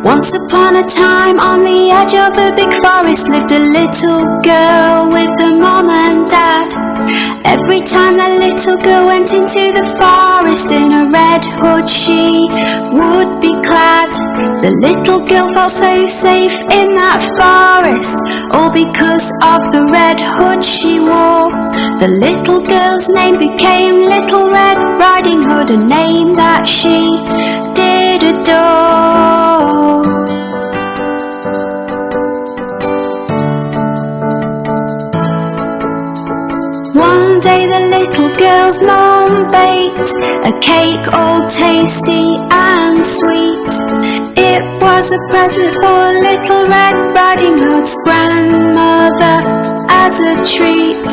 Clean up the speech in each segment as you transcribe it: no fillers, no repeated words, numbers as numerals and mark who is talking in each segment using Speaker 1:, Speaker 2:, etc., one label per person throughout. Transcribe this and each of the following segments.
Speaker 1: Once upon a time, on the edge of a big forest, lived a little girl with her mom and dad. Every time the little girl went into the forest, in a red hood she would be clad. The little girl felt so safe in that forest, all because of the red hood she wore. The little girl's name became Little Red Riding Hood, a name that she did adore. One day the little girl's mom baked a cake all tasty and sweet. It was a present for Little Red Riding Hood's grandmother as a treat.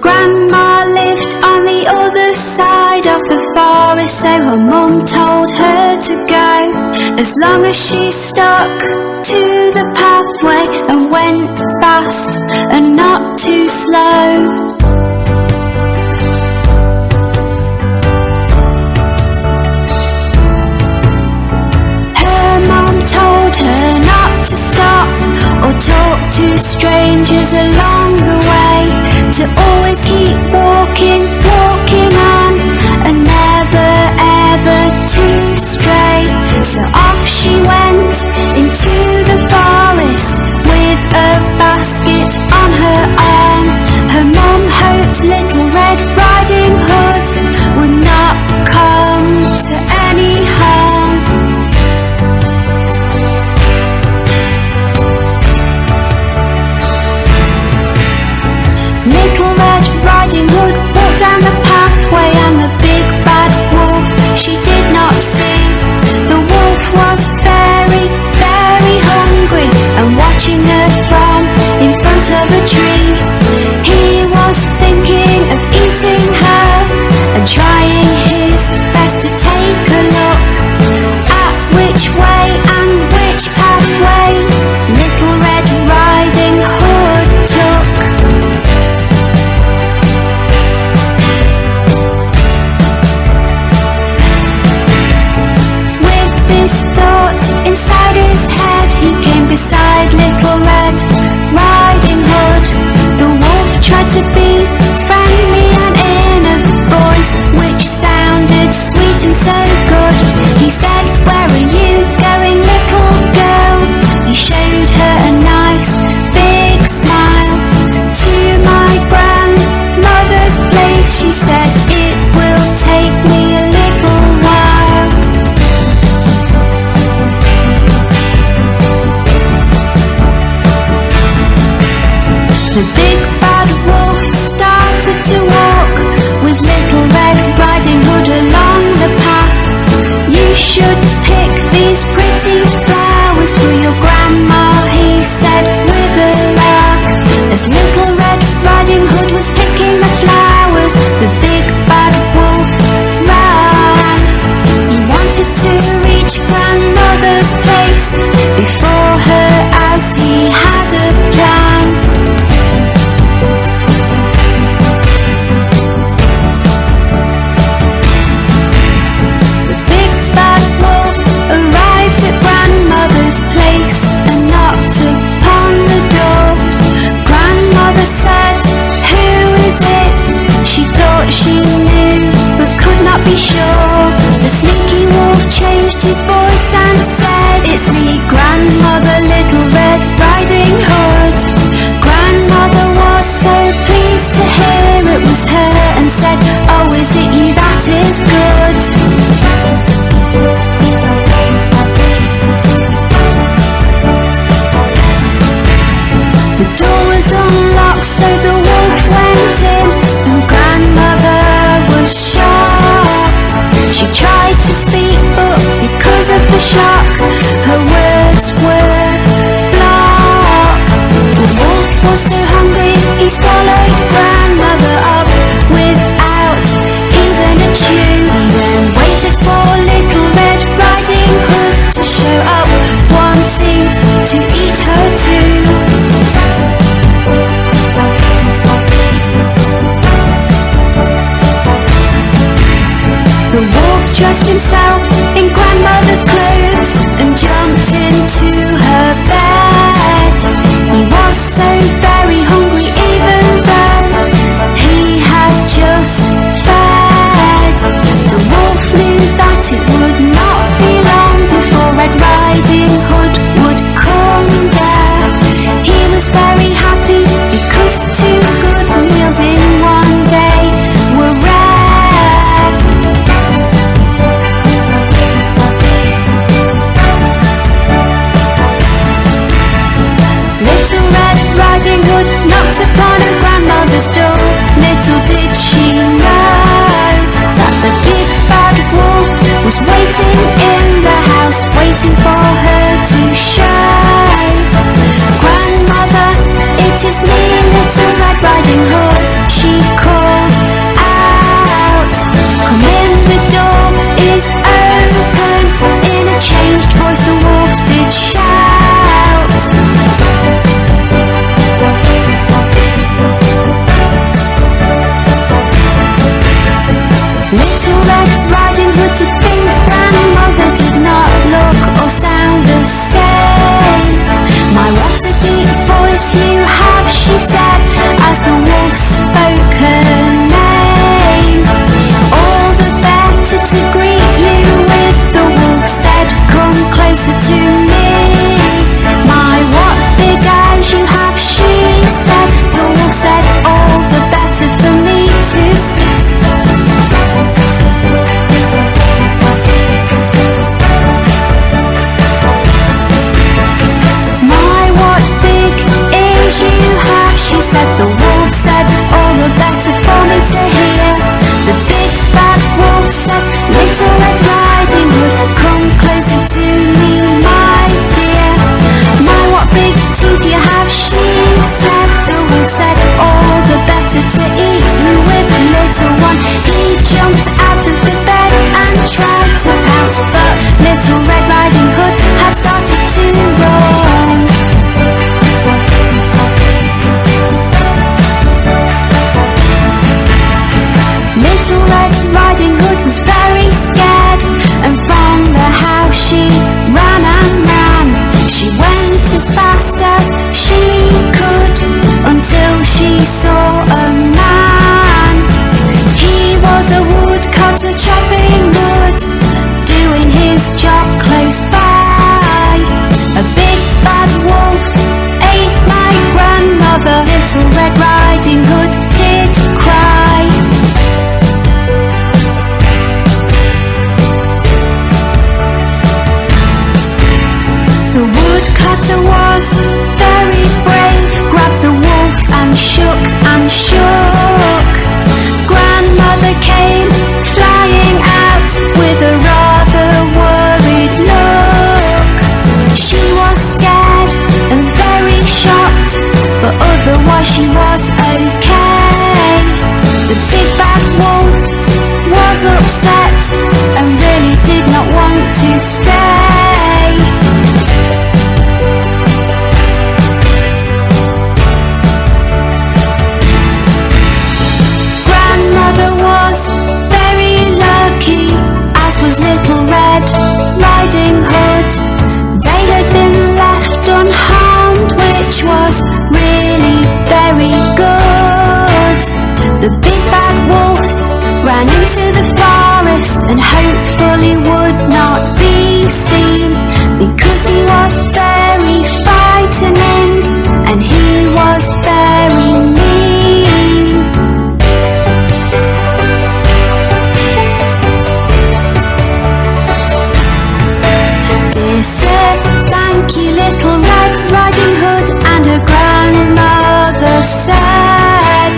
Speaker 1: Grandma lived on the other side of the forest, so her mum told her to go, as long as she stuck to the pathway and went fast and not too slow. Told her not to stop or talk to strangers along the way, to always keep walking on, and never ever to stray. So off she went into the forest with a basket on her arm. Her mum hoped Little Red Riding Hood would not come to any harm. Little Red Riding Hood walked down the pathway, and the big bad wolf she did not see. The wolf was very, very hungry and watching her from in front of a tree. He was thinking of eating her and trying his best to take a look at which way and which pathway Little Red Riding Hood took. Inside his head, he came beside Little Red Riding Hood. The wolf tried to be friendly and in a voice which sounded sweet and so good. He said, "Where are you going, little girl?" He showed her a nice big smile. "To my grandmother's place," she said, "it will take me a little while." The big bad wolf started to walk with Little Red Riding Hood along the path. "You should pick these pretty flowers for your grandma," he said with a laugh. As Little Red Riding Hood was picking the flowers, the big bad wolf ran. He wanted to reach grandmother's place before her, as he had a plan. Place and knocked upon the door. Grandmother said, "Who is it?" She thought she knew but could not be sure. The sneaky wolf changed his voice and said, "It's me, Grandmother, Little Red Riding Hood." Grandmother was so pleased to hear it was her and said, "Oh, is it you? That is good." The door was unlocked, so the wolf went in, and grandmother was shocked. She tried to speak, but because of the shock, her words were blocked. The wolf was so hungry, he swallowed grandmother up without even a chew. He then waited for Little Red Riding Hood to show up, wanting to eat her too. The wolf dressed himself in grandmother's clothes and jumped into in the house, waiting for her to show. Grandmother, it is me, Little Red Riding Hood, she called out. Come in, the door is open. In a changed voice the wolf did shout. Little Red Riding Hood did think grandmother did not look or sound the same. My, what a deep voice you have, she said, as the wolf spoke her name. All the better to greet you with, the wolf said, come closer to me. My, what big eyes you have, she said, the wolf said, all the better for me to see. She said, the wolf said, all the better for me to hear. The big bad wolf said, Little Red Riding Hood, come closer to me, my dear. My, what big teeth you have, she said. The wolf said, all the better to eat you with, little one. He jumped out of the bed and tried to pounce, but Little Red Riding Hood had started to run. Little Red Riding Hood was very scared, and from the house she ran and ran. She went as fast as she could until she saw a man. He was a woodcutter chopping wood, doing his job close by. A big bad wolf ate my grandmother. Little Red Riding Hood did cry. The woodcutter was very brave, grabbed the wolf and shook and shook. Grandmother came flying out with a rather worried look. She was scared and very shocked, but otherwise she was okay. The big bad wolf was upset and really did not want to stay. Very lucky, as was Little Red Riding Hood. They had been left unharmed, which was really very good. The big bad wolf ran into the forest and hopefully would not be seen, because he was very frightening and he was very mean. Said, thank you, Little Red Riding Hood, and her grandmother said.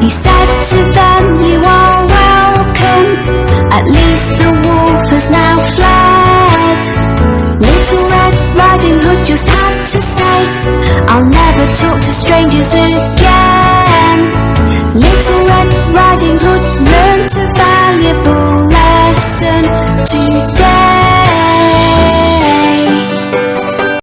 Speaker 1: He said to them, you are welcome, at least the wolf has now fled. Little Red Riding Hood just had to say, I'll never talk to strangers again. Little Red Riding Hood learnt a valuable lesson today.